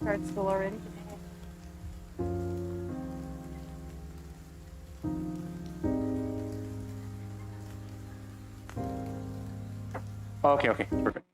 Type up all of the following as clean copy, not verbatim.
Start school already? Okay, okay, perfect.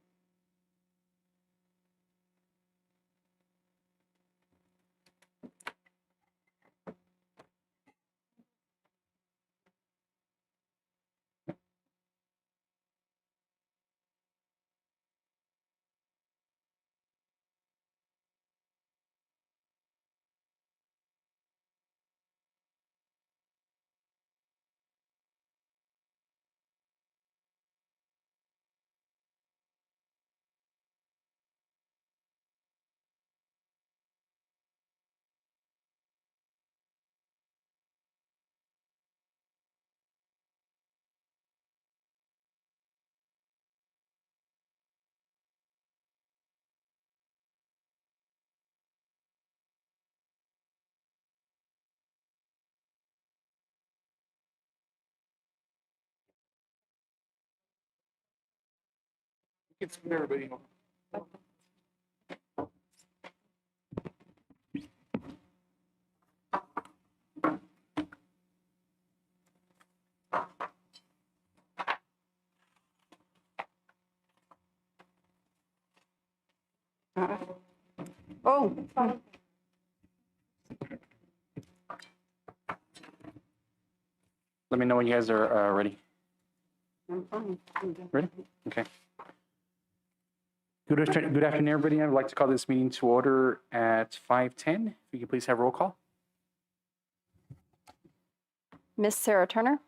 It's everybody. Oh, Let me know when you guys are ready. I'm fine. Ready? Okay. Good afternoon, everybody. I'd like to call this meeting to order at 5:10. If you could please have roll call. Miss Sarah Turner,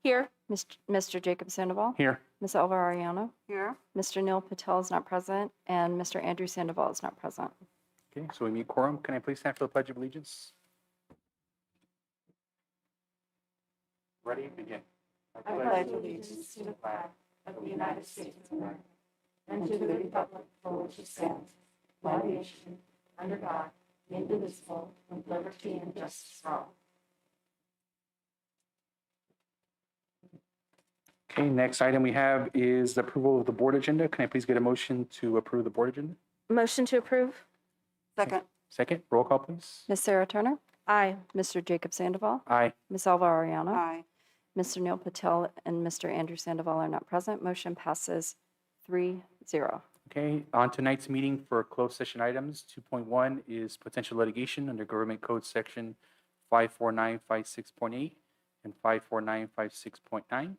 Here. Mr. Jacob Sandoval, Here. Miss Elva Ariano, Here. Mr. Neil Patel is not present, and Mr. Andrew Sandoval is not present. Okay, so we meet quorum. Can I please stand for the Pledge of Allegiance? Ready? Begin. I pledge allegiance to the flag of the United States of America and to the republic for which it stands, one nation, under God, indivisible, with liberty and justice for all. Okay, next item we have is the approval of the board agenda. Can I please get a motion to approve the board agenda? Motion to approve? Second. Second, roll call, please. Miss Sarah Turner, Aye. Mr. Jacob Sandoval, Aye. Miss Elva Ariano, Aye. Mr. Neil Patel, and Mr. Andrew Sandoval are not present. Motion passes 3-0. Okay, on tonight's meeting for closed session items, 2.1 is potential litigation under Government Code Section 54956.8 and 54956.9.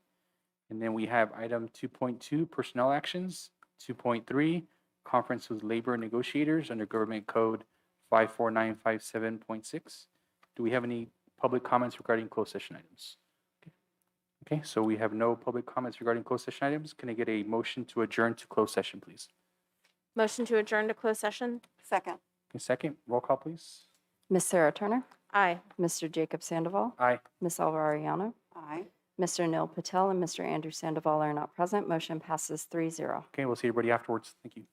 And then we have item 2.2, personnel actions, 2.3, conference with labor negotiators under Government Code 54957.6. Do we have any public comments regarding closed session items? Okay, so we have no public comments regarding closed session items. Can I get a motion to adjourn to closed session, please? Motion to adjourn to closed session? Second. A second, roll call, please. Miss Sarah Turner, Aye. Mr. Jacob Sandoval, Aye. Miss Elva Ariano, Aye. Mr. Neil Patel, and Mr. Andrew Sandoval are not present. Motion passes 3-0. Okay, we'll see everybody afterwards. Thank you.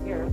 Here.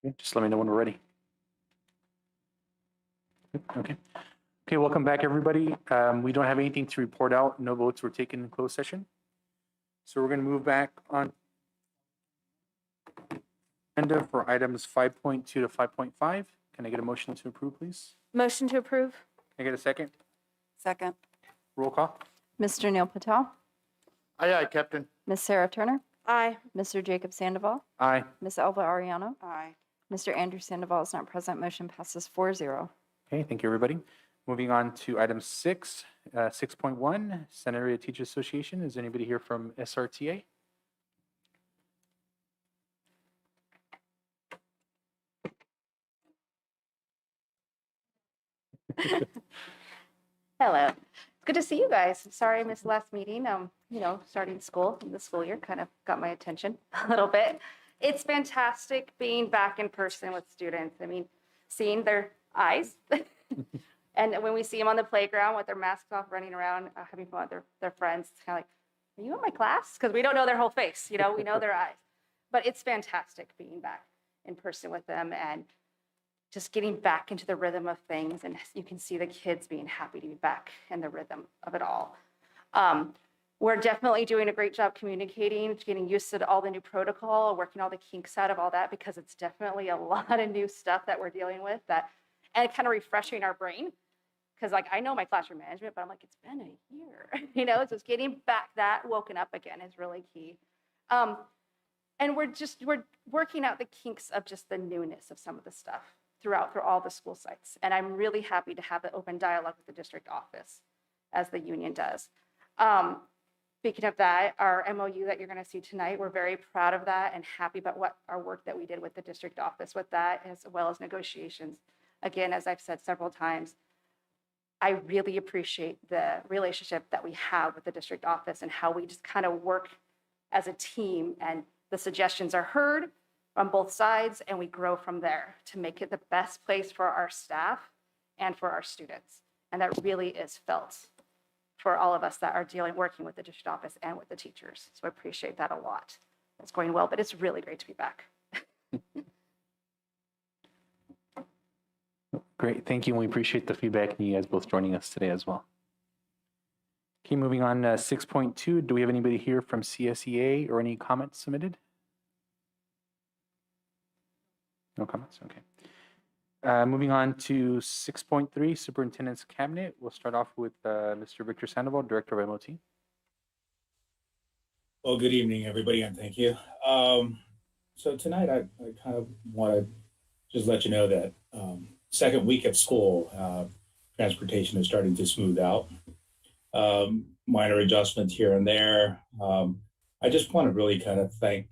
Okay, just let me know when we're ready. Okay. Okay, welcome back, everybody. We don't have anything to report out. No votes were taken in closed session. So we're going to move back on agenda for items 5.2 to 5.5. Can I get a motion to approve, please? Motion to approve? Can I get a second? Second. Roll call. Mr. Neil Patel, Aye, aye, Captain. Ms. Sarah Turner, Aye. Mr. Jacob Sandoval, Aye. Ms. Elva Ariano, Aye. Mr. Andrew Sandoval is not present. Motion passes 4-0. Okay, thank you, everybody. Moving on to item 6, 6.1, Center Area Teachers Association. Is anybody here from SRTA? Hello. It's good to see you guys. I'm sorry I missed the last meeting. Starting school, the school year kind of got my attention a little bit. It's fantastic being back in person with students. I mean, seeing their eyes. And when we see them on the playground with their masks off, running around, having fun with their friends, it's kind of like, are you in my class? Because we don't know their whole face, we know their eyes. But it's fantastic being back in person with them and just getting back into the rhythm of things. And you can see the kids being happy to be back in the rhythm of it all. We're definitely doing a great job communicating, getting used to all the new protocol, working all the kinks out of all that, because it's definitely a lot of new stuff that we're dealing with, and kind of refreshing our brain. Because I know my classroom management, but I'm like, it's been a year, so it's getting back woken up again is really key. And we're working out the kinks of just the newness of some of the stuff through all the school sites. And I'm really happy to have the open dialogue with the district office, as the union does. Speaking of that, our MOU that you're going to see tonight, we're very proud of that and happy about our work that we did with the district office with that, as well as negotiations. Again, as I've said several times, I really appreciate the relationship that we have with the district office and how we just kind of work as a team, and the suggestions are heard on both sides, and we grow from there to make it the best place for our staff and for our students. And that really is felt for all of us that are working with the district office and with the teachers. So I appreciate that a lot. It's going well, but it's really great to be back. Great, thank you. And we appreciate the feedback and you guys both joining us today as well. Okay, moving on to 6.2. Do we have anybody here from CSEA or any comments submitted? No comments, okay. Moving on to 6.3, Superintendent's Cabinet. We'll start off with Mr. Victor Sandoval, Director of MOT. Well, good evening, everybody, and thank you. So tonight, I kind of want to just let you know that second week of school, transportation is starting to smooth out. Minor adjustments here and there. I just want to really kind of thank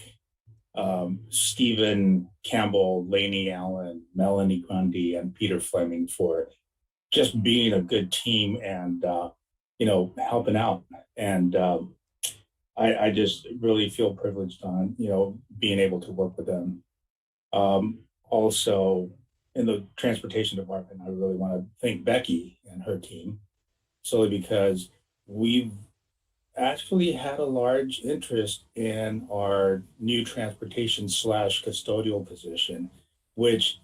Stephen Campbell, Lainey Allen, Melanie Grundy, and Peter Fleming for just being a good team and, helping out. And I just really feel privileged on, being able to work with them. Also, in the transportation department, I really want to thank Becky and her team, solely because we've actually had a large interest in our new transportation / custodial position, which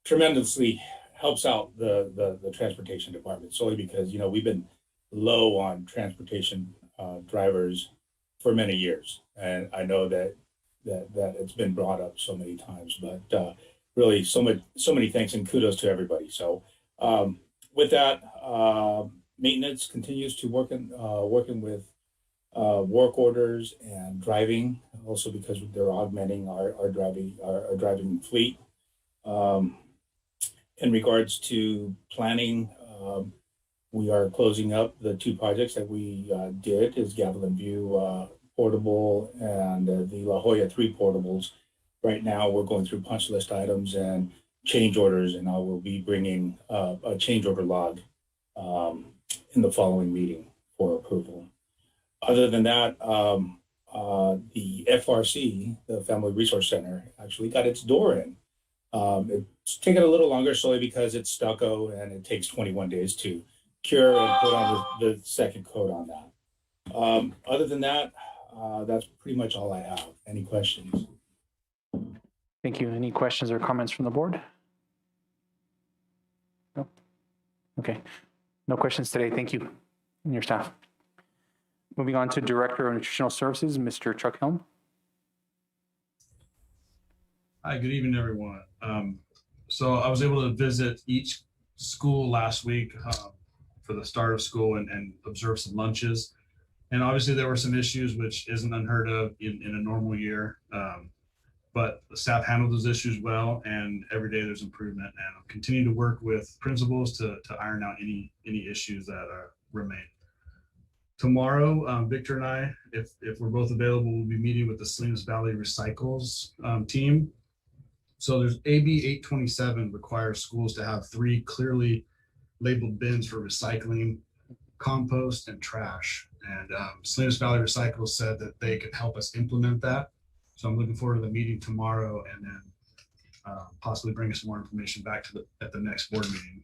tremendously helps out the transportation department, solely because, we've been low on transportation drivers for many years. And I know that it's been brought up so many times, but really so many thanks and kudos to everybody. So with that, maintenance continues to working with work orders and driving, also because they're augmenting our driving fleet. In regards to planning, we are closing up the two projects that we did, is Gavilan View portable and the La Jolla 3 portables. Right now, we're going through punch list items and change orders, and I will be bringing a change order log in the following meeting for approval. Other than that, the FRC, the Family Resource Center, actually got its door in. It's taken a little longer solely because it's stucco and it takes 21 days to cure and put on the second coat on that. Other than that, that's pretty much all I have. Any questions? Thank you. Any questions or comments from the board? No? Okay. No questions today. Thank you and your staff. Moving on to Director of Nutritional Services, Mr. Chuck Helm. Hi, good evening, everyone. So I was able to visit each school last week for the start of school and observe some lunches. And obviously there were some issues, which isn't unheard of in a normal year. But the staff handled those issues well, and every day there's improvement. And I'm continuing to work with principals to iron out any issues that remain. Tomorrow, Victor and I, if we're both available, we'll be meeting with the Salinas Valley Recycles team. So there's AB 827 requires schools to have 3 clearly labeled bins for recycling, compost, and trash. And Salinas Valley Recycles said that they could help us implement that. So I'm looking forward to the meeting tomorrow, and then possibly bring us more information back to at the next board meeting.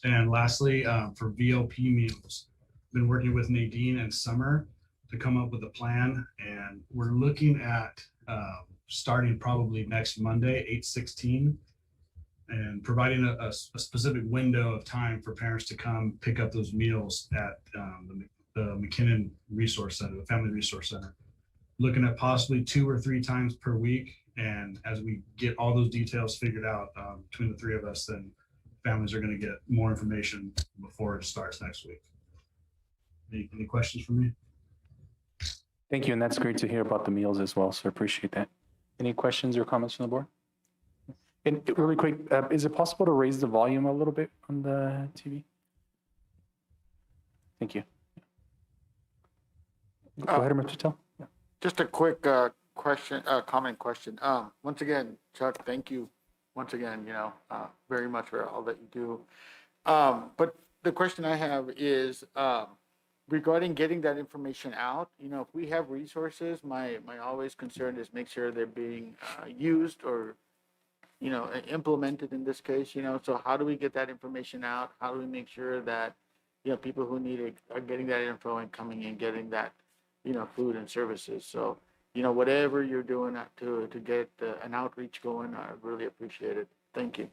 And lastly, for VLP meals, been working with Nadine and Summer to come up with a plan, and we're looking at starting probably next Monday, 8/16, and providing a specific window of time for parents to come pick up those meals at the McKinnon Resource Center, the Family Resource Center. Looking at possibly 2 or 3 times per week. And as we get all those details figured out between the 3 of us, then families are going to get more information before it starts next week. Any questions for me? Thank you. And that's great to hear about the meals as well. So I appreciate that. Any questions or comments from the board? And really quick, is it possible to raise the volume a little bit on the TV? Thank you. Go ahead, Mr. Patel. Yeah. Just a quick comment question. Once again, Chuck, thank you once again, very much for all that you do. But the question I have is regarding getting that information out. If we have resources, my always concern is make sure they're being used or, implemented in this case, so how do we get that information out? How do we make sure that, people who need it are getting that info and coming in, getting that, food and services. So, whatever you're doing to get an outreach going, I really appreciate it. Thank you.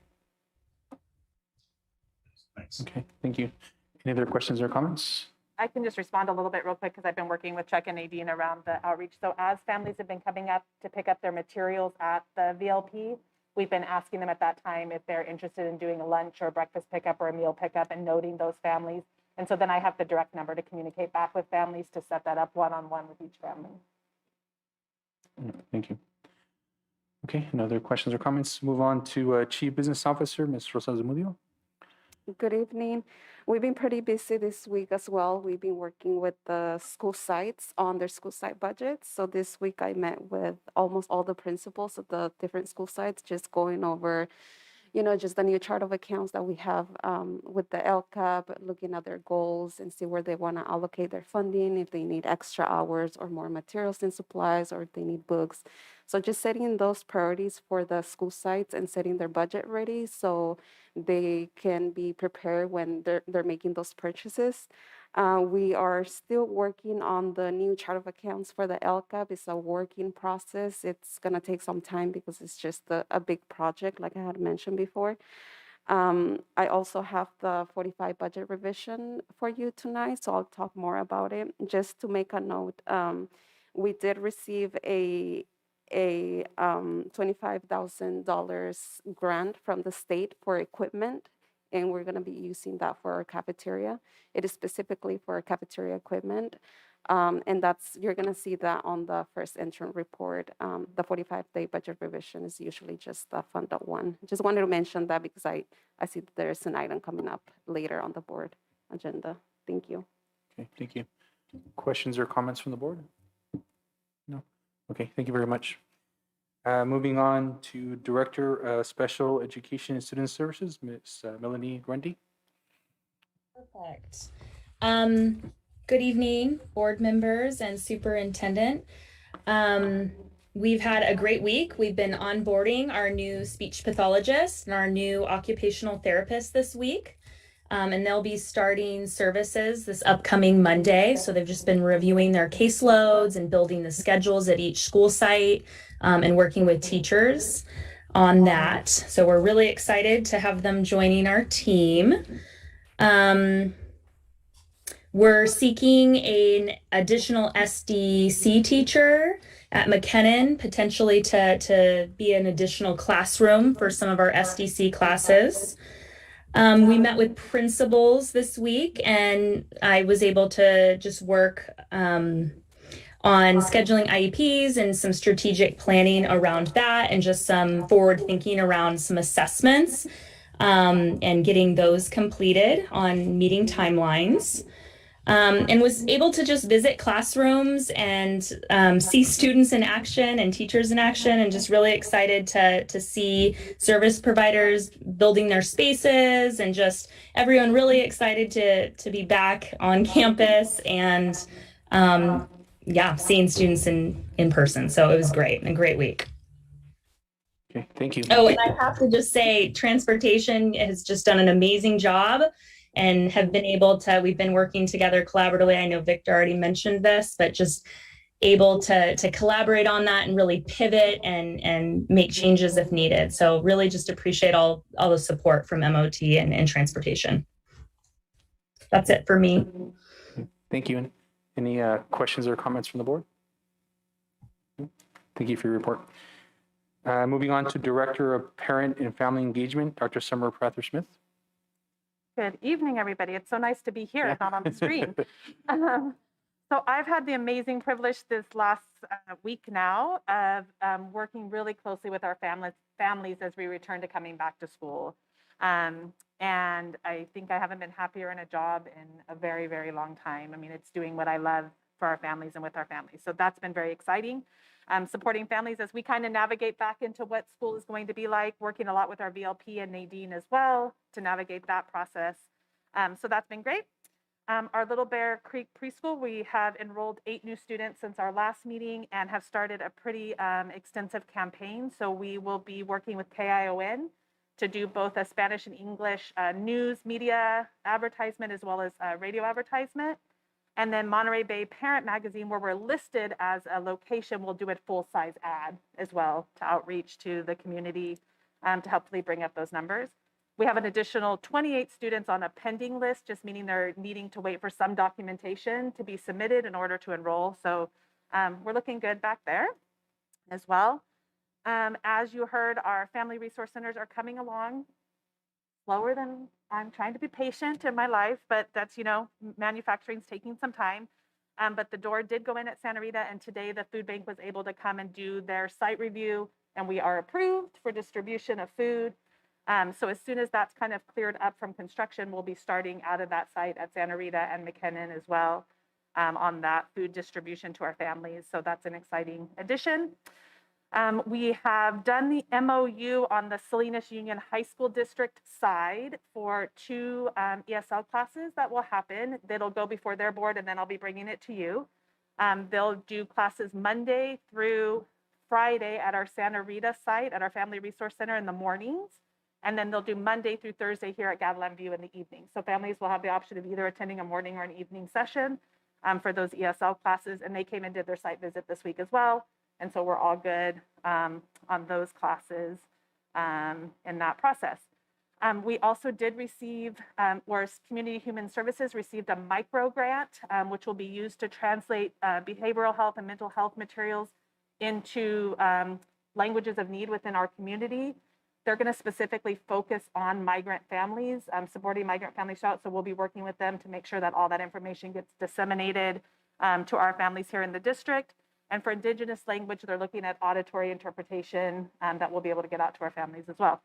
Thanks. Okay, thank you. Any other questions or comments? I can just respond a little bit real quick because I've been working with Chuck and Nadine around the outreach. So as families have been coming up to pick up their materials at the VLP, we've been asking them at that time if they're interested in doing a lunch or breakfast pickup or a meal pickup and noting those families. And so then I have the direct number to communicate back with families to set that up one-on-one with each family. Thank you. Okay, no other questions or comments? Move on to Chief Business Officer, Ms. Rosa Zamudio. Good evening. We've been pretty busy this week as well. We've been working with the school sites on their school site budgets. So this week I met with almost all the principals of the different school sites, just going over, just the new chart of accounts that we have with the LCAP, looking at their goals and see where they want to allocate their funding, if they need extra hours or more materials and supplies, or if they need books. So just setting those priorities for the school sites and setting their budget ready so they can be prepared when they're making those purchases. We are still working on the new chart of accounts for the LCAP. It's a working process. It's going to take some time because it's just a big project, like I had mentioned before. I also have the 45 budget revision for you tonight, so I'll talk more about it. Just to make a note, we did receive a $25,000 grant from the state for equipment, and we're going to be using that for our cafeteria. It is specifically for cafeteria equipment, and you're going to see that on the first interim report. The 45-day budget revision is usually just the funded one. Just wanted to mention that because I see that there's an item coming up later on the board agenda. Thank you. Okay, thank you. Questions or comments from the board? No? Okay, thank you very much. Moving on to Director of Special Education and Student Services, Ms. Melanie Grundy. Perfect. Good evening, board members and superintendent. We've had a great week. We've been onboarding our new speech pathologist and our new occupational therapist this week. and they'll be starting services this upcoming Monday. So they've just been reviewing their caseloads and building the schedules at each school site, and working with teachers on that. So we're really excited to have them joining our team. We're seeking an additional SDC teacher at McKinnon, potentially to be an additional classroom for some of our SDC classes. We met with principals this week, and I was able to just work on scheduling IEPs and some strategic planning around that, and just some forward thinking around some assessments, and getting those completed on meeting timelines. And was able to just visit classrooms and see students in action and teachers in action, and just really excited to see service providers building their spaces, and just everyone really excited to be back on campus, and seeing students in person. So it was great, a great week. Okay, thank you. Oh, and I have to just say, transportation has just done an amazing job, and have been able to, we've been working together collaboratively. I know Victor already mentioned this, but just able to collaborate on that and really pivot and make changes if needed. So really just appreciate all the support from MOT and transportation. That's it for me. Thank you. Any questions or comments from the board? Thank you for your report. Moving on to Director of Parent and Family Engagement, Dr. Summer Prather-Smith. Good evening, everybody. It's so nice to be here, not on the screen. So I've had the amazing privilege this last week now of working really closely with our families as we return to coming back to school. And I think I haven't been happier in a job in a very, very long time. I mean, it's doing what I love for our families and with our families. So that's been very exciting. Supporting families as we kind of navigate back into what school is going to be like, working a lot with our VLP and Nadine as well to navigate that process. So that's been great. Our Little Bear Creek Preschool, we have enrolled 8 new students since our last meeting and have started a pretty extensive campaign. So we will be working with KION to do both a Spanish and English news media advertisement as well as radio advertisement. And then Monterey Bay Parent Magazine, where we're listed as a location, we'll do a full-size ad as well to outreach to the community to hopefully bring up those numbers. We have an additional 28 students on a pending list, just meaning they're needing to wait for some documentation to be submitted in order to enroll. So we're looking good back there as well. As you heard, our family resource centers are coming along slower than I'm trying to be patient in my life, but that's, manufacturing's taking some time. But the door did go in at Santa Rita, and today the food bank was able to come and do their site review, and we are approved for distribution of food. So as soon as that's kind of cleared up from construction, we'll be starting out of that site at Santa Rita and McKinnon as well on that food distribution to our families. So that's an exciting addition. We have done the MOU on the Salinas Union High School District side for 2 ESL classes that will happen. That'll go before their board, and then I'll be bringing it to you. They'll do classes Monday through Friday at our Santa Rita site at our Family Resource Center in the mornings. And then they'll do Monday through Thursday here at Gatland View in the evening. So families will have the option of either attending a morning or an evening session for those ESL classes. And they came and did their site visit this week as well. And so we're all good on those classes in that process. We also did receive, or Community Human Services received a micro grant, which will be used to translate behavioral health and mental health materials into languages of need within our community. They're going to specifically focus on migrant families, supporting migrant families out. So we'll be working with them to make sure that all that information gets disseminated to our families here in the district. And for Indigenous language, they're looking at auditory interpretation that we'll be able to get out to our families as well.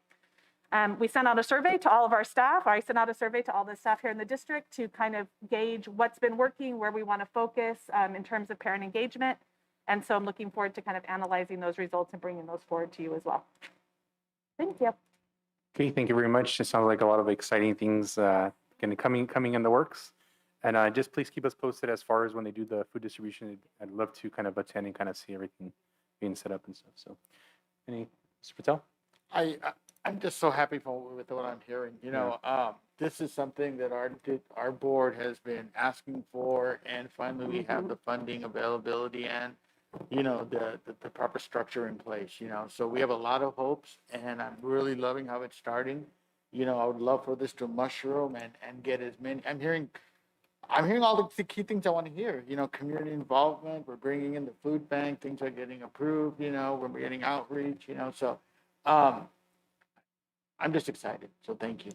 We sent out a survey to all of our staff. I sent out a survey to all the staff here in the district to kind of gauge what's been working, where we want to focus in terms of parent engagement. And so I'm looking forward to kind of analyzing those results and bringing those forward to you as well. Thank you. Okay, thank you very much. It sounds like a lot of exciting things coming in the works. And just please keep us posted as far as when they do the food distribution. I'd love to kind of attend and kind of see everything being set up and stuff. So, Mr. Patel? I'm just so happy with what I'm hearing. this is something that our board has been asking for, and finally we have the funding availability and, you know, the proper structure in place, you know. So we have a lot of hopes, and I'm really loving how it's starting. You know, I would love for this to mushroom and get as many. I'm hearing all the key things I want to hear. You know, community involvement. We're bringing in the food bank. Things are getting approved. You know, we're getting outreach. You know, so I'm just excited. So thank you.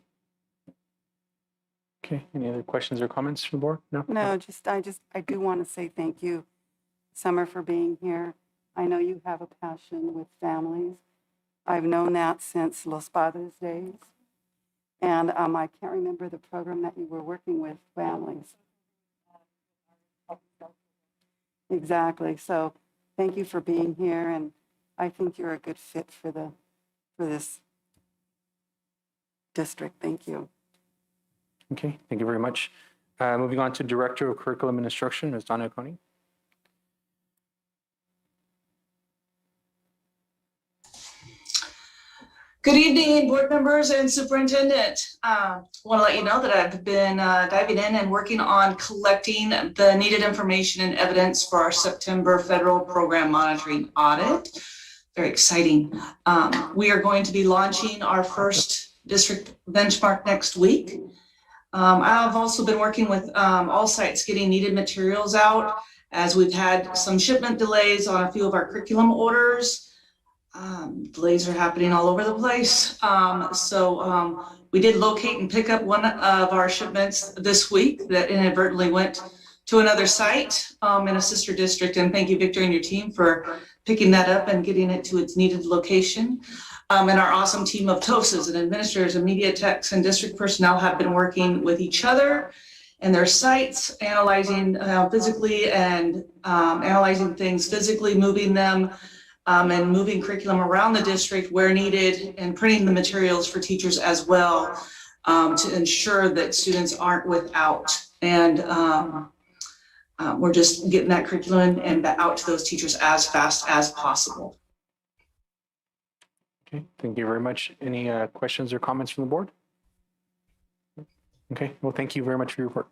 Okay, any other questions or comments from the board? No? No, I do want to say thank you, Summer, for being here. I know you have a passion with families. I've known that since Los Padres days. And I can't remember the program that you were working with, families. Exactly. So thank you for being here, and I think you're a good fit for this district. Thank you. Okay, thank you very much. Moving on to Director of Curriculum and Instruction, Ms. Donna Coney. Good evening, board members and superintendent. I want to let you know that I've been diving in and working on collecting the needed information and evidence for our September federal program monitoring audit. Very exciting. We are going to be launching our first district benchmark next week. I've also been working with all sites getting needed materials out, as we've had some shipment delays on a few of our curriculum orders. Delays are happening all over the place. So we did locate and pick up one of our shipments this week that inadvertently went to another site in a sister district. And thank you, Victor, and your team for picking that up and getting it to its needed location. And our awesome team of TOSAs and administrators and media techs and district personnel have been working with each other and their sites, analyzing physically and analyzing things physically, moving them, and moving curriculum around the district where needed, and printing the materials for teachers as well, to ensure that students aren't without. And we're just getting that curriculum and out to those teachers as fast as possible. Okay, thank you very much. Any questions or comments from the board? Okay, well, thank you very much for your report.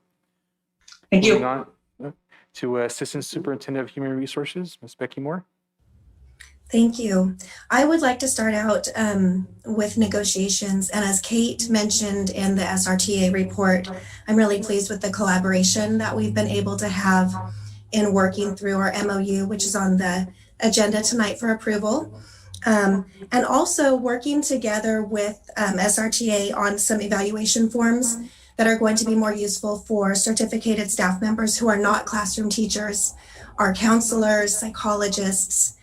Thank you. Moving on to Assistant Superintendent of Human Resources, Ms. Becky Moore. Thank you. I would like to start out with negotiations. And as Kate mentioned in the SRTA report, I'm really pleased with the collaboration that we've been able to have in working through our MOU, which is on the agenda tonight for approval. And also working together with SRTA on some evaluation forms that are going to be more useful for certificated staff members who are not classroom teachers, our counselors, psychologists,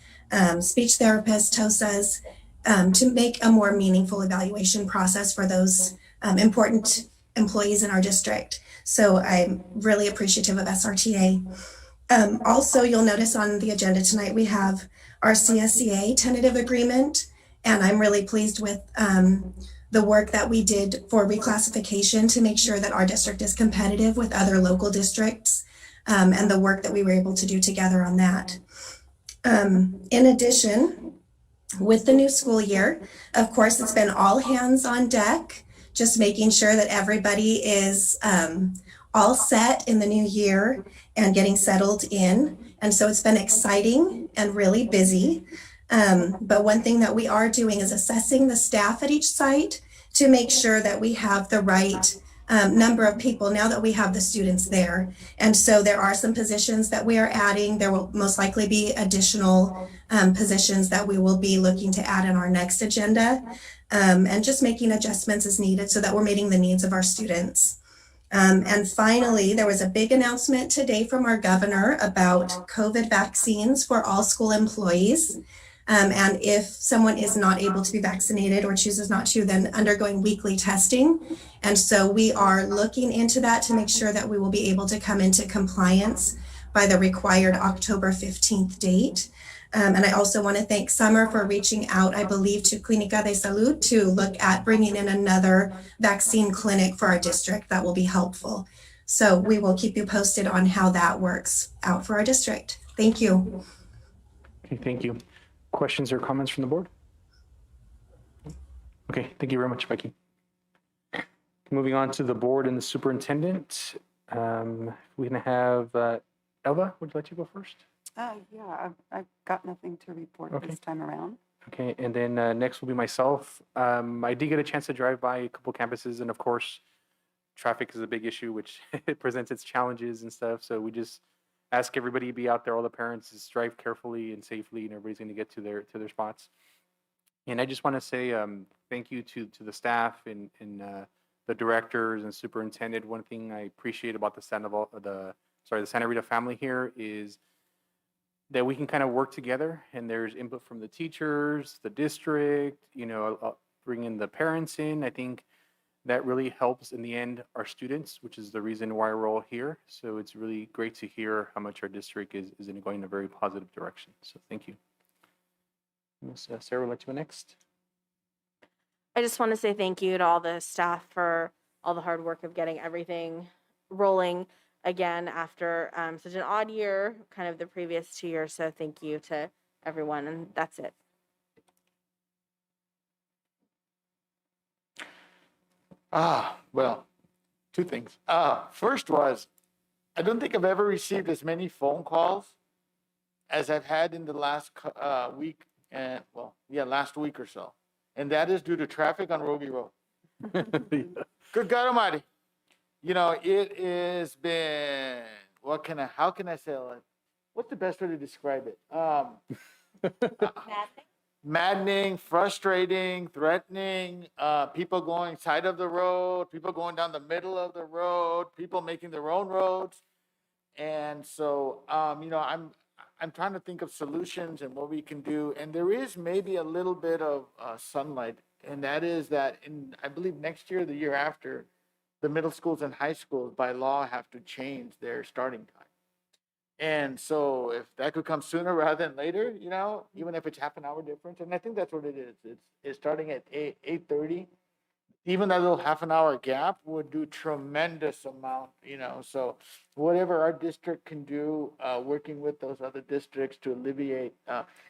speech therapists, TOSAs, to make a more meaningful evaluation process for those important employees in our district. So I'm really appreciative of SRTA. Also, you'll notice on the agenda tonight, we have our CSEA tentative agreement, and I'm really pleased with the work that we did for reclassification to make sure that our district is competitive with other local districts, and the work that we were able to do together on that. In addition, with the new school year, of course, it's been all hands on deck, just making sure that everybody is all set in the new year and getting settled in. And so it's been exciting and really busy. But one thing that we are doing is assessing the staff at each site to make sure that we have the right number of people now that we have the students there. And so there are some positions that we are adding. There will most likely be additional positions that we will be looking to add in our next agenda, and just making adjustments as needed so that we're meeting the needs of our students. And finally, there was a big announcement today from our governor about COVID vaccines for all school employees. And if someone is not able to be vaccinated or chooses not to, then undergoing weekly testing. And so we are looking into that to make sure that we will be able to come into compliance by the required October 15th date. And I also want to thank Summer for reaching out, I believe, to Clínica de Salud to look at bringing in another vaccine clinic for our district. That will be helpful. So we will keep you posted on how that works out for our district. Thank you. Okay, thank you. Questions or comments from the board? Okay, thank you very much, Becky. Moving on to the board and the superintendent. We're going to have Elva, would you like to go first? Yeah, I've got nothing to report Okay. this time around. Okay, and then next will be myself. I did get a chance to drive by a couple campuses, and of course, traffic is a big issue, which it presents its challenges and stuff. So we just ask everybody to be out there, all the parents, just drive carefully and safely, and everybody's going to get to their spots. And I just want to say thank you to the staff and the directors and superintendent. One thing I appreciate about the Santa Rita family here is that we can kind of work together, and there's input from the teachers, the district, bring in the parents in. I think that really helps in the end our students, which is the reason why we're all here. So it's really great to hear how much our district is going in a very positive direction. So thank you. Ms. Sarah, would like to go next? I just want to say thank you to all the staff for all the hard work of getting everything rolling again after such an odd year, kind of the previous 2 years. So thank you to everyone, and that's it. Well, two things. First was, I don't think I've ever received as many phone calls as I've had in the last week, and last week or so. And that is due to traffic on Rogie Road. Good God Almighty. It has been, how can I say it? What's the best way to describe it? Maddening, frustrating, threatening, people going side of the road, people going down the middle of the road, people making their own roads. And so, I'm trying to think of solutions and what we can do. And there is maybe a little bit of sunlight. And that is that I believe next year, the year after, the middle schools and high schools by law have to change their starting time. And so if that could come sooner rather than later, even if it's half an hour difference, and I think that's what it is. It's starting at 8:30. Even that little half an hour gap would do tremendous amount, so whatever our district can do, working with those other districts to alleviate,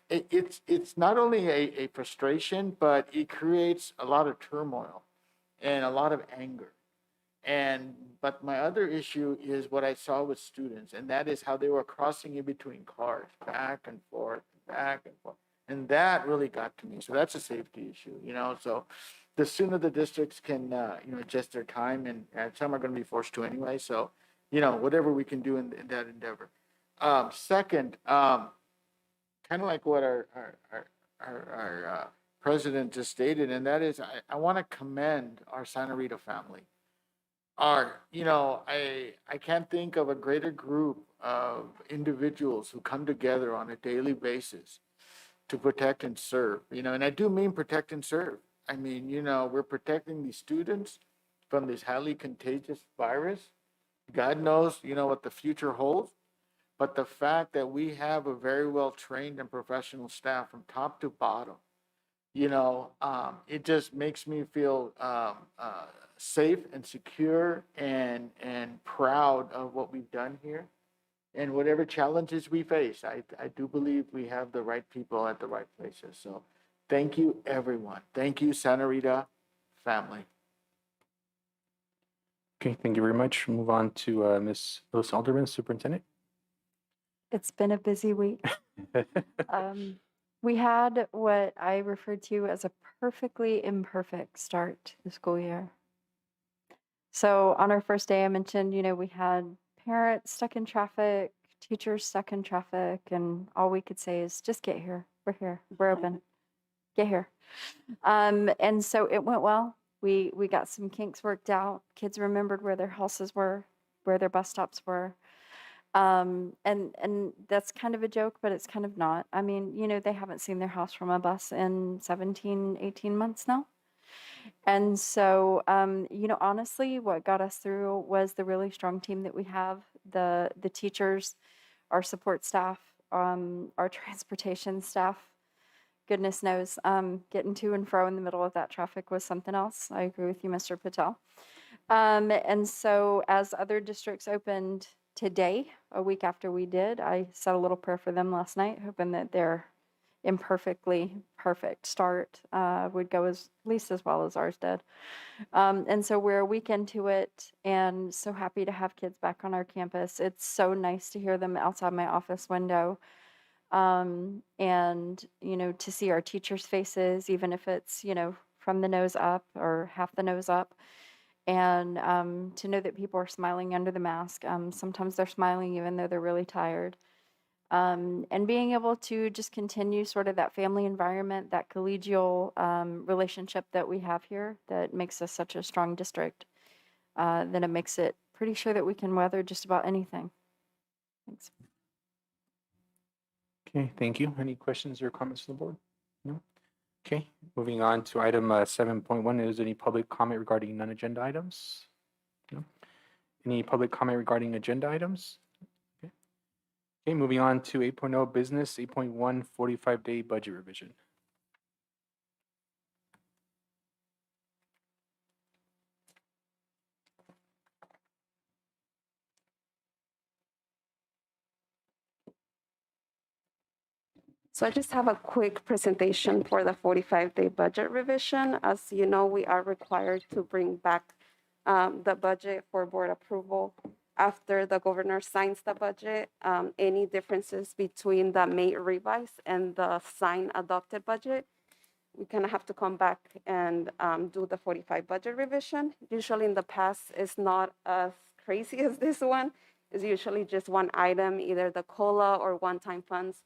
it's not only a frustration, but it creates a lot of turmoil and a lot of anger. But my other issue is what I saw with students, and that is how they were crossing in between cars, back and forth, back and forth. And that really got to me. So that's a safety issue, so the sooner the districts can, adjust their time, and some are going to be forced to anyway. So, whatever we can do in that endeavor. Second, kind of like what our president just stated, and that is, I want to commend our Santa Rita family. I can't think of a greater group of individuals who come together on a daily basis to protect and serve, and I do mean protect and serve. I mean, we're protecting these students from this highly contagious virus. God knows, what the future holds, but the fact that we have a very well trained and professional staff from top to bottom, it just makes me feel safe and secure and proud of what we've done here. And whatever challenges we face, I do believe we have the right people at the right places. So thank you, everyone. Thank you, Santa Rita family. Okay, thank you very much. Move on to Ms. Louis Alderman, Superintendent. It's been a busy week. We had what I referred to as a perfectly imperfect start to the school year. So on our first day, I mentioned, we had parents stuck in traffic, teachers stuck in traffic, and all we could say is just get here. We're here. We're open. Get here. And so it went well. We got some kinks worked out. Kids remembered where their houses were, where their bus stops were. And that's kind of a joke, but it's kind of not. I mean, they haven't seen their house from a bus in 17, 18 months now. And so, honestly, what got us through was the really strong team that we have, the teachers, our support staff, our transportation staff. Goodness knows, getting to and fro in the middle of that traffic was something else. I agree with you, Mr. Patel. And so as other districts opened today, a week after we did, I said a little prayer for them last night, hoping that they're imperfectly perfect start would go as least as well as ours did. And so we're a week into it and so happy to have kids back on our campus. It's so nice to hear them outside my office window. And, you know, to see our teachers' faces, even if it's, you know, from the nose up or half the nose up. And to know that people are smiling under the mask. Sometimes they're smiling even though they're really tired. And being able to just continue sort of that family environment, that collegial relationship that we have here that makes us such a strong district, then it makes it pretty sure that we can weather just about anything. Thanks. Okay, thank you. Any questions or comments from the board? No? Okay, moving on to item 7.1. Is there any public comment regarding non-agenda items? No? Any public comment regarding agenda items? Okay. Okay, moving on to 8.0 business, 8.1 45-day budget revision. So I just have a quick presentation for the 45-day budget revision. As you know, we are required to bring back the budget for board approval after the governor signs the budget. Any differences between the May revised and the signed adopted budget, we kind of have to come back and do the 45 budget revision. Usually in the past, it's not as crazy as this one. It's usually just one item, either the COLA or one-time funds.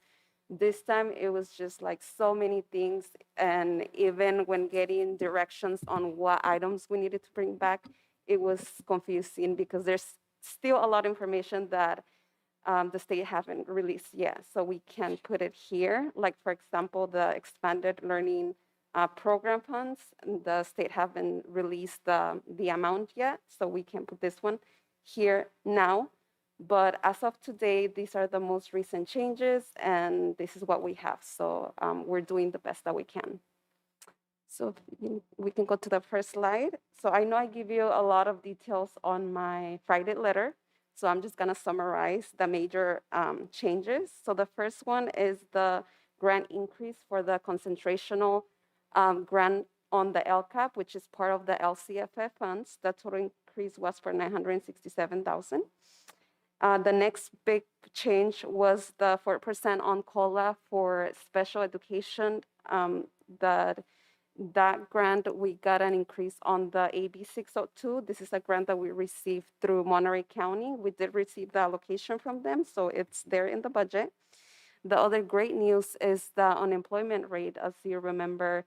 This time it was just like so many things, and even when getting directions on what items we needed to bring back, it was confusing because there's still a lot of information that the state haven't released yet. So we can put it here, like for example, the expanded learning program funds. The state haven't released the amount yet, so we can put this one here now. But as of today, these are the most recent changes, and this is what we have. So we're doing the best that we can. So we can go to the first slide. So I know I give you a lot of details on my Friday letter. So I'm just gonna summarize the major changes. So the first one is the grant increase for the concentrational grant on the LCAP, which is part of the LCFF funds. The total increase was for $967,000. The next big change was the 4% on COLA for special education. That grant, we got an increase on the AB 602. This is a grant that we received through Monterey County. We did receive the allocation from them, so it's there in the budget. The other great news is the unemployment rate. As you remember,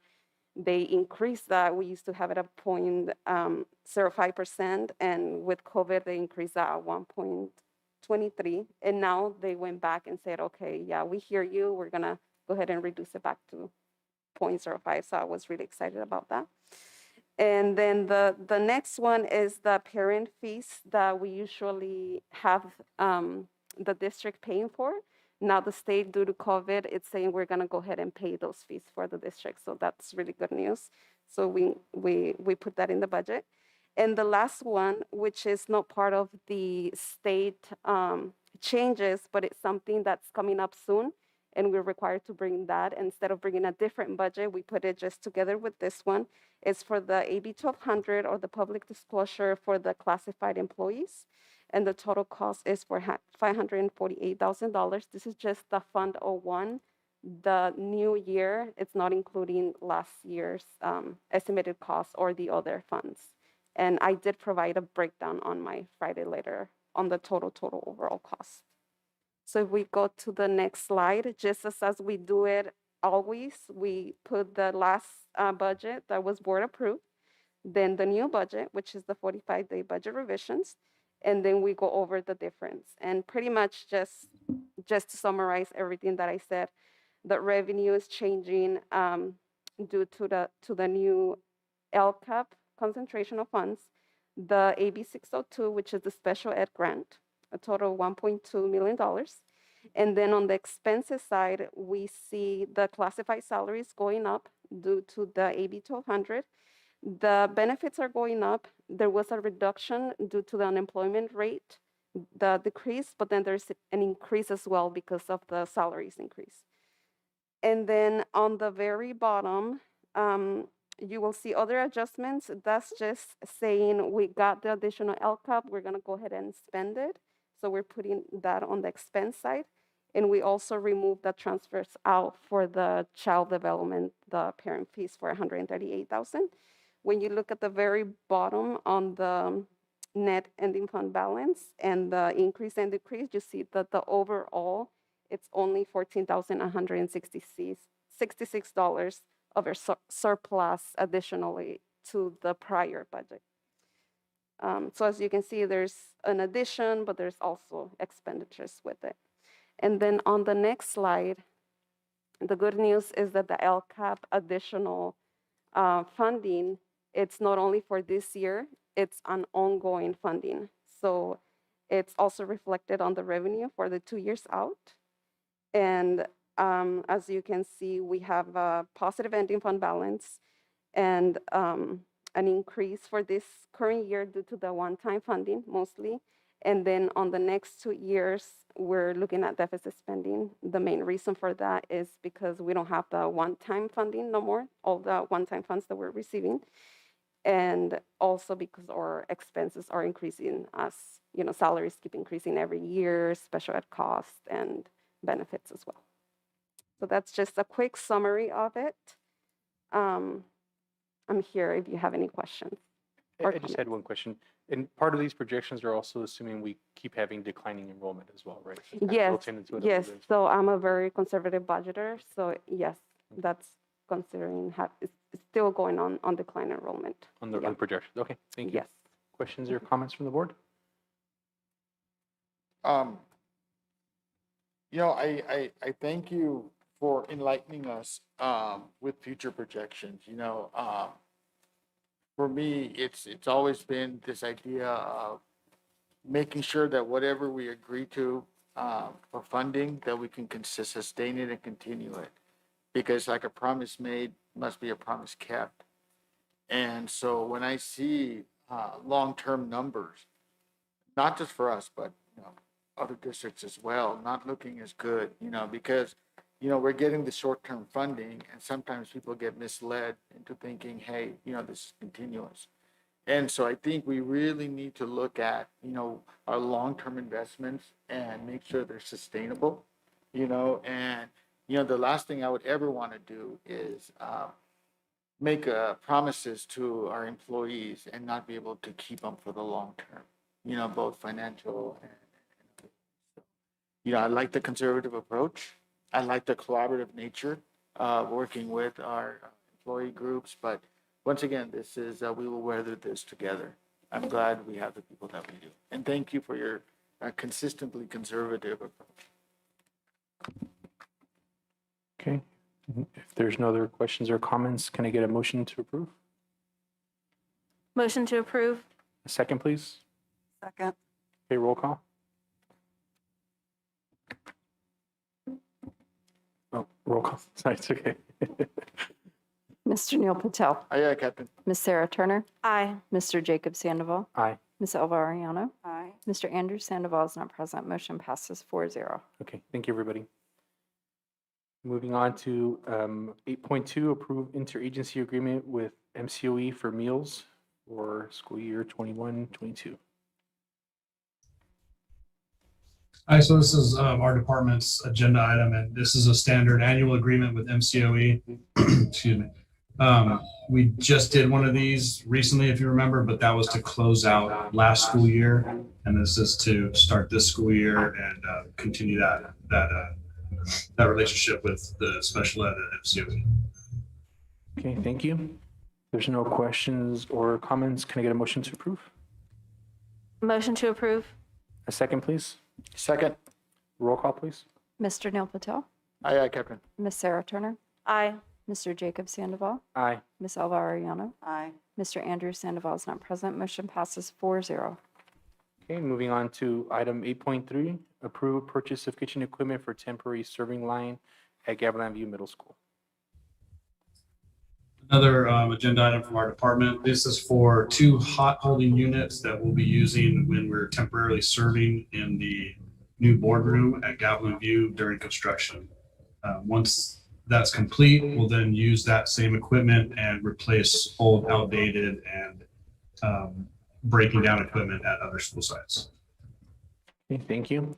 they increased that. We used to have it at 0.05%, and with COVID, they increased that at 1.23, and now they went back and said, okay, yeah, we hear you. We're gonna go ahead and reduce it back to 0.05. So I was really excited about that. And then the next one is the parent fees that we usually have the district paying for. Now the state, due to COVID, it's saying we're gonna go ahead and pay those fees for the district. So that's really good news. So we put that in the budget. And the last one, which is not part of the state changes, but it's something that's coming up soon, and we're required to bring that. Instead of bringing a different budget, we put it just together with this one. It's for the AB 1200, or the public disclosure for the classified employees. And the total cost is for $548,000. This is just the Fund 01. The new year, it's not including last year's estimated costs or the other funds. And I did provide a breakdown on my Friday letter on the total overall cost. So if we go to the next slide, just as we do it always, we put the last budget that was board approved, then the new budget, which is the 45-day budget revisions, and then we go over the difference. And pretty much just to summarize everything that I said, the revenue is changing due to the new LCAP concentration of funds, the AB 602, which is the special ed grant, a total of $1.2 million. And then on the expenses side, we see the classified salaries going up due to the AB 1200. The benefits are going up. There was a reduction due to the unemployment rate, the decrease, but then there's an increase as well because of the salaries increase. And then on the very bottom, you will see other adjustments. That's just saying we got the additional LCAP, we're gonna go ahead and spend it. So we're putting that on the expense side. And we also removed the transfers out for the child development, the parent fees for 138,000. When you look at the very bottom on the net ending fund balance and the increase and decrease, you see that the overall, it's only $14,166 of our surplus additionally to the prior budget. So as you can see, there's an addition, but there's also expenditures with it. And then on the next slide, the good news is that the LCAP additional funding, it's not only for this year, it's an ongoing funding. So it's also reflected on the revenue for the 2 years out. And as you can see, we have a positive ending fund balance and an increase for this current year due to the one-time funding mostly. And then on the next 2 years, we're looking at deficit spending. The main reason for that is because we don't have the one-time funding no more, all the one-time funds that we're receiving. And also because our expenses are increasing as, you know, salaries keep increasing every year, special ed costs and benefits as well. So that's just a quick summary of it. I'm here if you have any questions. I just had one question. And part of these projections are also assuming we keep having declining enrollment as well, right? So it's kind of Yes, built into it a little yes. bit. So I'm a very conservative budgeter. So yes, that's considering it's still going on decline enrollment. On the projections. Okay, thank you. Yes. Questions or comments from the board? You know, I thank you for enlightening us with future projections. You know, for me, it's always been this idea of making sure that whatever we agree to for funding, that we can sustain it and continue it. Because like a promise made must be a promise kept. And so when I see long-term numbers, not just for us, but you know, other districts as well, not looking as good, you know, because, you know, we're getting the short-term funding and sometimes people get misled into thinking, hey, you know, this is continuous. And so I think we really need to look at, you know, our long-term investments and make sure they're sustainable, you know, and, you know, the last thing I would ever want to do is make promises to our employees and not be able to keep them for the long term, you know, both financial and you know, I like the conservative approach. I like the collaborative nature of working with our employee groups. But once again, this is, we will weather this together. I'm glad we have the people that we do. And thank you for your consistently conservative approach. Okay. If there's no other questions or comments, can I get a motion to approve? Motion to approve. A second, please. Second. Okay, roll call. Oh, roll call. Sorry, it's okay. Mr. Neil Patel, Aye, Captain. Ms. Sarah Turner, Aye. Mr. Jacob Sandoval, Aye. Ms. Elva Arellano, Aye. Mr. Andrew Sandoval is not present. Motion passes 4-0. Okay, thank you, everybody. Moving on to 8.2, approve interagency agreement with MCOE for meals for school year 21-22. Hi, so this is our department's agenda item, and this is a standard annual agreement with MCOE. Excuse me. We just did one of these recently, if you remember, but that was to close out last school year, and this is to start this school year and continue that relationship with the special ed at MCOE. Okay, thank you. There's no questions or comments. Can I get a motion to approve? Motion to approve. A second, please. Second. Roll call, please. Mr. Neil Patel, Aye, Captain. Ms. Sarah Turner, Aye. Mr. Jacob Sandoval, Aye. Ms. Elva Arellano, Aye. Mr. Andrew Sandoval is not present. Motion passes 4-0. Okay, moving on to item 8.3, approve purchase of kitchen equipment for temporary serving line at Gavilan View Middle School. Another agenda item from our department. This is for 2 hot holding units that we'll be using when we're temporarily serving in the new boardroom at Gavilan View during construction. Once that's complete, we'll then use that same equipment and replace old, outdated, and breaking down equipment at other school sites. Okay, thank you.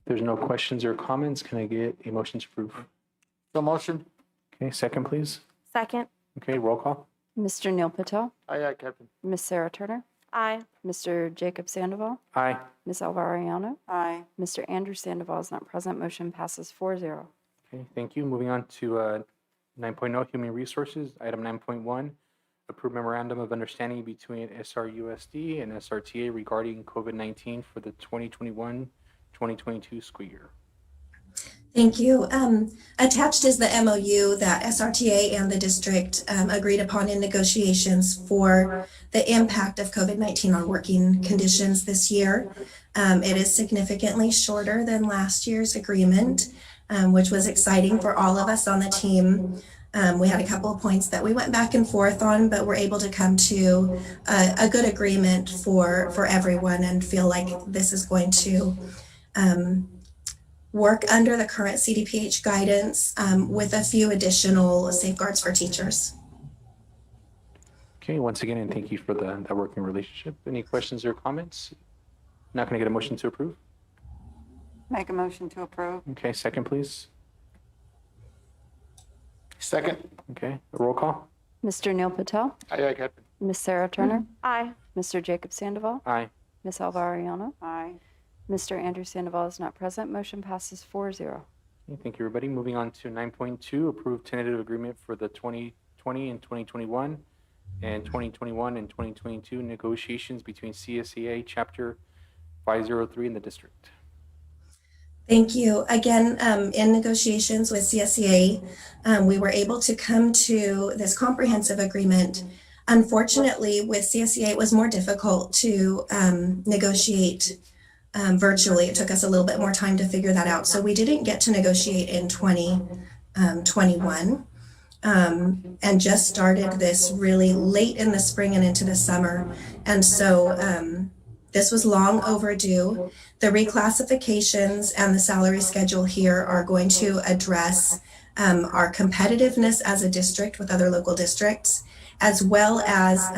There's no questions or comments. Can I get a motion to approve? So motion. Okay, second, please. Second. Okay, roll call. Mr. Neil Patel, Aye, Captain. Miss Sarah Turner, Aye. Mr. Jacob Sandoval, Aye. Miss Elvira Ayano, Aye. Mr. Andrew Sandoval is not present. Motion passes 4-0. Okay, thank you. Moving on to 9.0, Human Resources. Item 9.1, approve memorandum of understanding between SRUSD and SRTA regarding COVID-19 for the 2021-2022 school year. Thank you. Attached is the MOU that SRTA and the district agreed upon in negotiations for the impact of COVID-19 on working conditions this year. It is significantly shorter than last year's agreement, which was exciting for all of us on the team. We had a couple of points that we went back and forth on, but we're able to come to a good agreement for everyone and feel like this is going to work under the current CDPH guidance with a few additional safeguards for teachers. Okay, once again, and thank you for that working relationship. Any questions or comments? Not going to get a motion to approve? Make a motion to approve. Okay, second, please. Second. Okay, roll call. Mr. Neil Patel, Aye, Captain. Miss Sarah Turner, Aye. Mr. Jacob Sandoval, Aye. Miss Elvira Ayano, Aye. Mr. Andrew Sandoval is not present. Motion passes 4-0. Okay, thank you, everybody. Moving on to 9.2, approve tentative agreement for the 2020 and 2021 and 2021 and 2022 negotiations between CSEA Chapter 503 and the district. Thank you. Again, in negotiations with CSEA, we were able to come to this comprehensive agreement. Unfortunately, with CSEA, it was more difficult to negotiate virtually. It took us a little bit more time to figure that out. So we didn't get to negotiate in 2021 and just started this really late in the spring and into the summer. And so this was long overdue. The reclassifications and the salary schedule here are going to address our competitiveness as a district with other local districts, as well as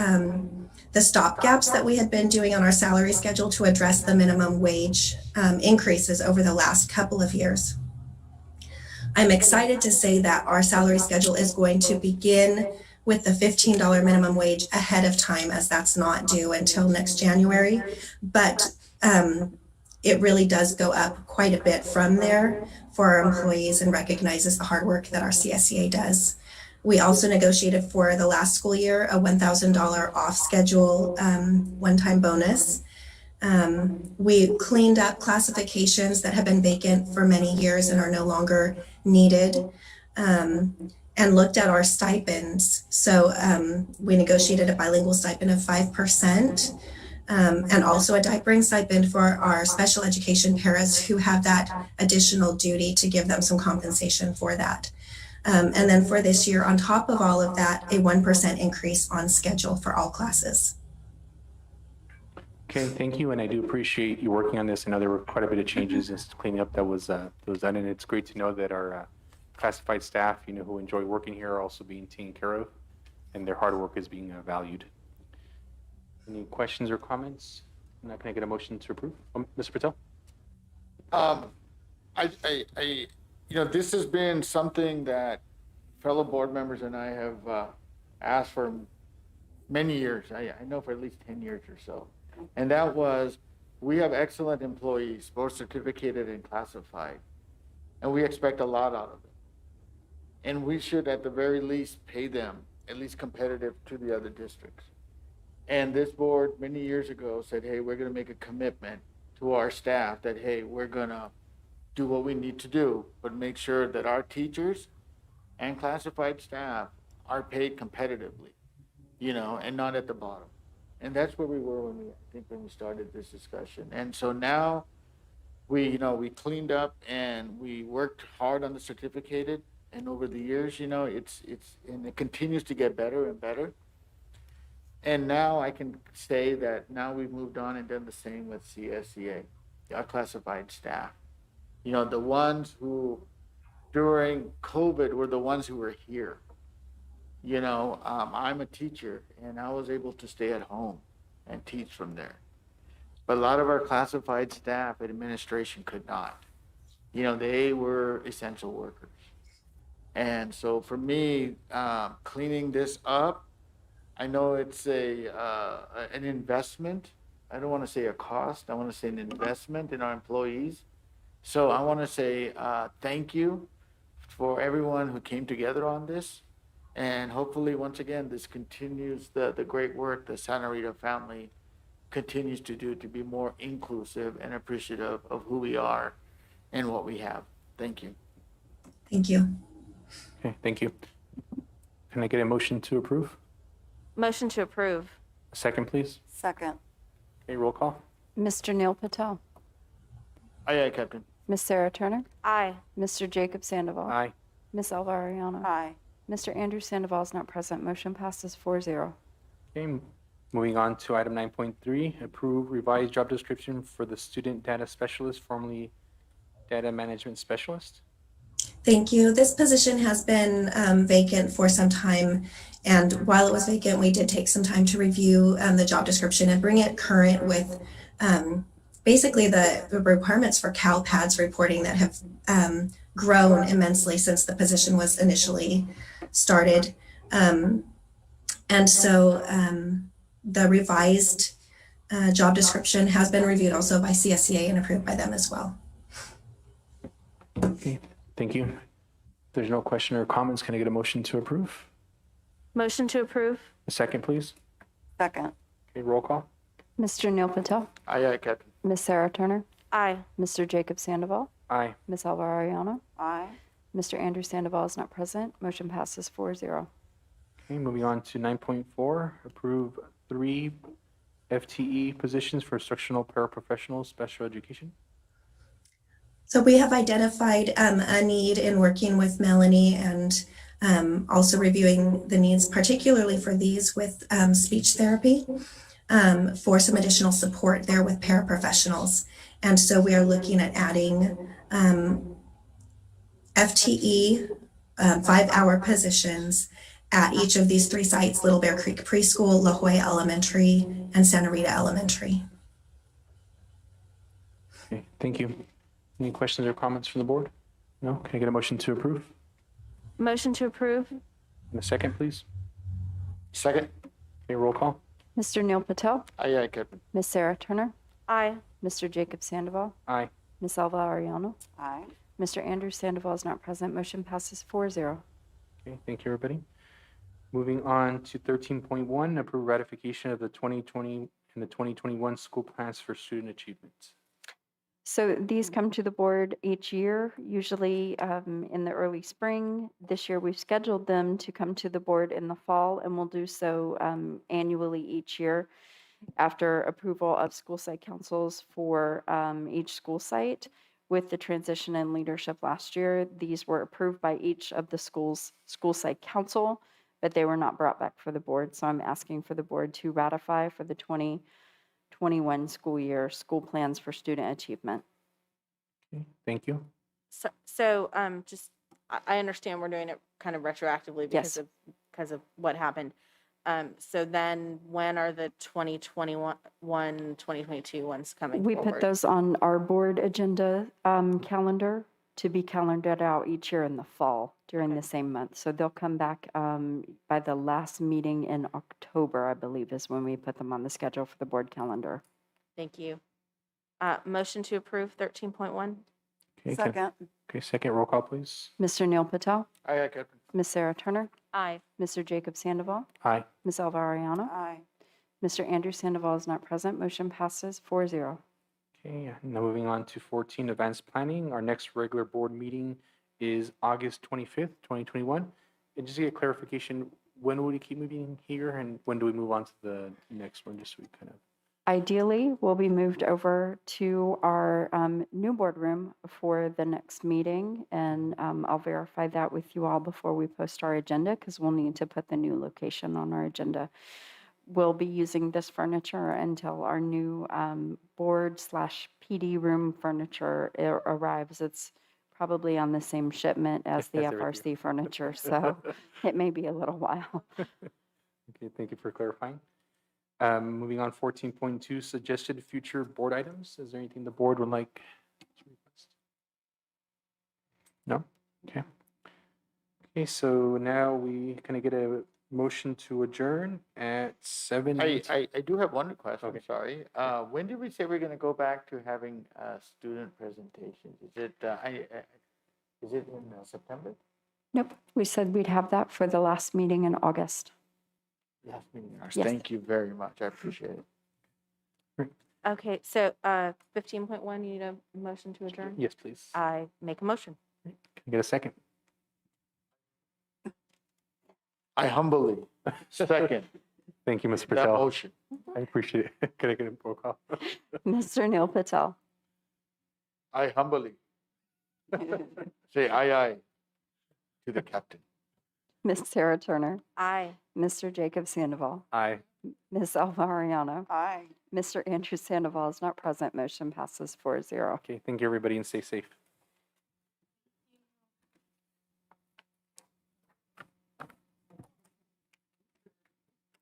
the stopgaps that we had been doing on our salary schedule to address the minimum wage increases over the last couple of years. I'm excited to say that our salary schedule is going to begin with the $15 minimum wage ahead of time, as that's not due until next January. But it really does go up quite a bit from there for our employees and recognizes the hard work that our CSEA does. We also negotiated for the last school year a $1,000 off schedule one-time bonus. We cleaned up classifications that have been vacant for many years and are no longer needed, and looked at our stipends. So we negotiated a bilingual stipend of 5%, and also a diapering stipend for our special education paras who have that additional duty to give them some compensation for that. And then for this year, on top of all of that, a 1% increase on schedule for all classes. Okay, thank you, and I do appreciate you working on this. I know there were quite a bit of changes and cleaning up that was done, and it's great to know that our classified staff, who enjoy working here, are also being taken care of, and their hard work is being valued. Any questions or comments? I'm not going to get a motion to approve. Mr. Patel? This has been something that fellow board members and I have asked for many years. I know for at least 10 years or so. And that was, we have excellent employees, both certificated and classified, and we expect a lot out of them. And we should, at the very least, pay them at least competitive to the other districts. And this board many years ago said, hey, we're going to make a commitment to our staff that, hey, we're going to do what we need to do, but make sure that our teachers and classified staff are paid competitively, and not at the bottom. And that's where we were when we started this discussion. And so now we cleaned up and we worked hard on the certificated, and over the years, and it continues to get better and better. And now I can say that now we've moved on and done the same with CSEA, our classified staff. The ones who during COVID were the ones who were here. You know, I'm a teacher and I was able to stay at home and teach from there. But a lot of our classified staff administration could not. You know, they were essential workers. And so for me, cleaning this up, I know it's an investment. I don't want to say a cost. I want to say an investment in our employees. So I want to say thank you for everyone who came together on this. And hopefully, once again, this continues the great work the Santa Rita family continues to do to be more inclusive and appreciative of who we are and what we have. Thank you. Thank you. Okay, thank you. Can I get a motion to approve? Motion to approve. A second, please. Second. Okay, roll call. Mr. Neil Patel, Aye, aye, Captain. Miss Sarah Turner, Aye. Mr. Jacob Sandoval, Aye. Miss Elva Ariano. Aye. Mr. Andrew Sandoval is not present. Motion passes 4-0. Okay, moving on to item 9.3, approve revised job description for the student data specialist, formerly data management specialist. Thank you. This position has been vacant for some time. And while it was vacant, we did take some time to review the job description and bring it current with basically the requirements for CalPADS reporting that have grown immensely since the position was initially started. And so the revised job description has been reviewed also by CSEA and approved by them as well. Okay, thank you. If there's no question or comments, can I get a motion to approve? Motion to approve. A second, please. Second. Okay, roll call. Mr. Neil Patel, Aye, aye, Captain. Miss Sarah Turner, Aye. Mr. Jacob Sandoval, Aye. Miss Elva Ariano. Aye. Mr. Andrew Sandoval is not present. Motion passes 4-0. Okay, moving on to 9.4, approve 3 FTE positions for instructional paraprofessionals, special education. So we have identified a need in working with Melanie and also reviewing the needs, particularly for these with speech therapy, for some additional support there with paraprofessionals. And so we are looking at adding FTE 5-hour positions at each of these 3 sites, Little Bear Creek Preschool, La Jolla Elementary, and Santa Rita Elementary. Okay, thank you. Any questions or comments from the board? No? Can I get a motion to approve? Motion to approve. And a second, please. Second. Okay, roll call. Mr. Neil Patel, Aye, aye, Captain. Miss Sarah Turner, Aye. Mr. Jacob Sandoval, Aye. Miss Elva Ariano. Aye. Mr. Andrew Sandoval is not present. Motion passes 4-0. Okay, thank you, everybody. Moving on to 13.1, approve ratification of the 2020 and the 2021 school plans for student achievement. So these come to the board each year, usually in the early spring. This year, we've scheduled them to come to the board in the fall, and we'll do so annually each year after approval of school site councils for each school site. With the transition in leadership last year, these were approved by each of the school site council, but they were not brought back for the board. So I'm asking for the board to ratify for the 2021 school year school plans for student achievement. Okay, thank you. So just I understand we're doing it kind of retroactively Yes. because of what happened. So then when are the 2021, 2022 ones coming We forward? put those on our board agenda calendar to be calendared out each year in the fall during the same month. So they'll come back by the last meeting in October, I believe, is when we put them on the schedule for the board calendar. Thank you. Motion to approve 13.1. Okay, Second. okay, second roll call, please. Mr. Neil Patel, Aye, aye, Captain. Miss Sarah Turner, Aye. Mr. Jacob Sandoval, Aye. Miss Elva Ariano. Aye. Mr. Andrew Sandoval is not present. Motion passes 4-0. Okay, now moving on to 14, advanced planning. Our next regular board meeting is August 25th, 2021. And just to get clarification, when will we keep moving here and when do we move on to the next one? Just so we kind of. Ideally, we'll be moved over to our new boardroom for the next meeting, and I'll verify that with you all before we post our agenda because we'll need to put the new location on our agenda. We'll be using this furniture until our new board/PD room furniture arrives. It's probably on the same shipment as the As the radio. FRC furniture, so it may be a little while. Okay, thank you for clarifying. Moving on, 14.2, suggested future board items. Is there anything the board would like to request? No? Okay. Okay, so now we kind of get a motion to adjourn at 7. I do have one request, I'm Okay. sorry. When did we say we're gonna go back to having, student presentations? Is it, is it in September? Nope, we said we'd have that for the last meeting in August. Last meeting. Yes. Thank you very much, I appreciate it. Okay, so 15.1, you need a motion to adjourn? Yes, please. I make a motion. Can I get a second? I humbly second Thank you, Mr. that Patel. motion. I appreciate it. Can I get a roll call? Mr. Neil Patel, I humbly say aye to the captain. Miss Sarah Turner, Aye. Mr. Jacob Sandoval, Aye. Ms. Alva Ariano, Aye. Mr. Andrew Sandoval is not present. Motion passes 4-0. Okay, thank you, everybody, and stay safe.